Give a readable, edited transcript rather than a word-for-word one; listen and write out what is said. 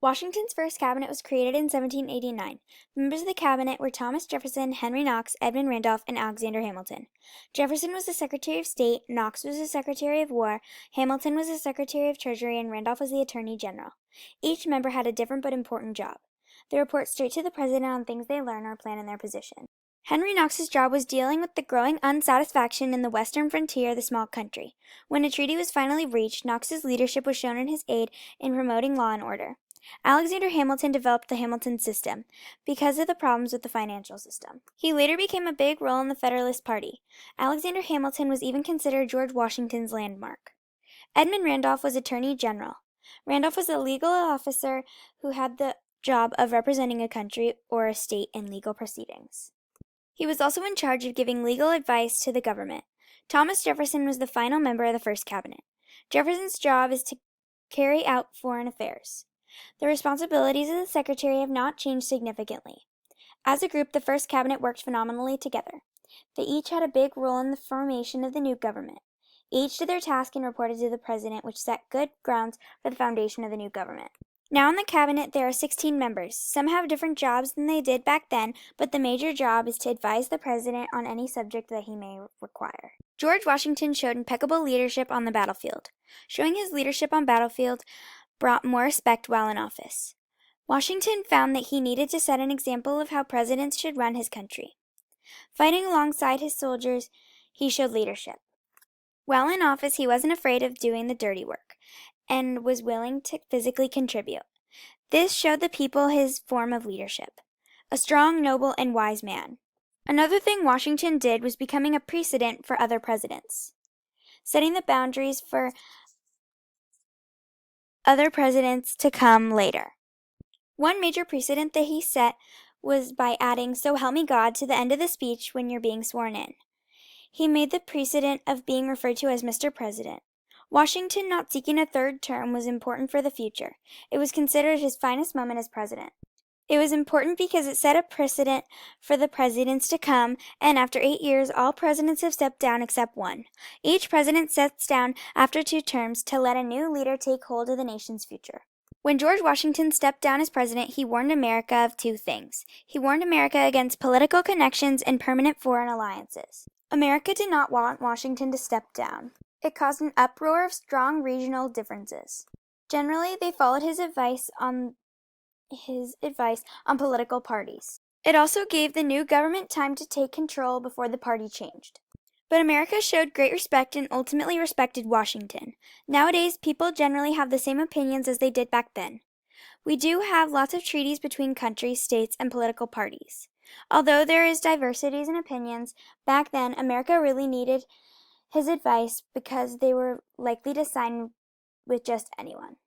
Washington's first cabinet was created in 1789. Members of the cabinet were Thomas Jefferson, Henry Knox, Edmund Randolph, and Alexander Hamilton. Jefferson was the Secretary of State, Knox was the Secretary of War, Hamilton was the Secretary of Treasury, and Randolph was the Attorney General. Each member had a different but important job. They report straight to the president on things they learn or plan in their position. Henry Knox's job was dealing with the growing unsatisfaction in the western frontier of the small country. When a treaty was finally reached, Knox's leadership was shown in his aid in promoting law and order. Alexander Hamilton developed the Hamilton system because of the problems with the financial system. He later became a big role in the Federalist Party. Alexander Hamilton was even considered George Washington's landmark. Edmund Randolph was Attorney General. Randolph was a legal officer who had the job of representing a country or a state in legal proceedings. He was also in charge of giving legal advice to the government. Thomas Jefferson was the final member of the first cabinet. Jefferson's job is to carry out foreign affairs. The responsibilities of the secretary have not changed significantly. As a group, the first cabinet worked phenomenally together. They each had a big role in the formation of the new government. Each did their task and reported to the president, which set good grounds for the foundation of the new government. Now in the cabinet, there are 16 members. Some have different jobs than they did back then, but the major job is to advise the president on any subject that he may require. George Washington showed impeccable leadership on the battlefield. Showing his leadership on battlefield brought more respect while in office. Washington found that he needed to set an example of how presidents should run his country. Fighting alongside his soldiers, he showed leadership. While in office, he wasn't afraid of doing the dirty work and was willing to physically contribute. This showed the people his form of leadership. A strong, noble, and wise man. Another thing Washington did was becoming a precedent for other presidents, setting the boundaries for other presidents to come later. One major precedent that he set was by adding "So help me God" to the end of the speech when you're being sworn in. He made the precedent of being referred to as Mr. President. Washington not seeking a third term was important for the future. It was considered his finest moment as president. It was important because it set a precedent for the presidents to come, and after 8 years, all presidents have stepped down except one. Each president steps down after 2 terms to let a new leader take hold of the nation's future. When George Washington stepped down as president, he warned America of 2 things. He warned America against political connections and permanent foreign alliances. America did not want Washington to step down. It caused an uproar of strong regional differences. Generally, they followed his advice on political parties. It also gave the new government time to take control before the party changed. But America showed great respect and ultimately respected Washington. Nowadays, people generally have the same opinions as they did back then. We do have lots of treaties between countries, states, and political parties. Although there is diversities in opinions, back then America really needed his advice because they were likely to sign with just anyone.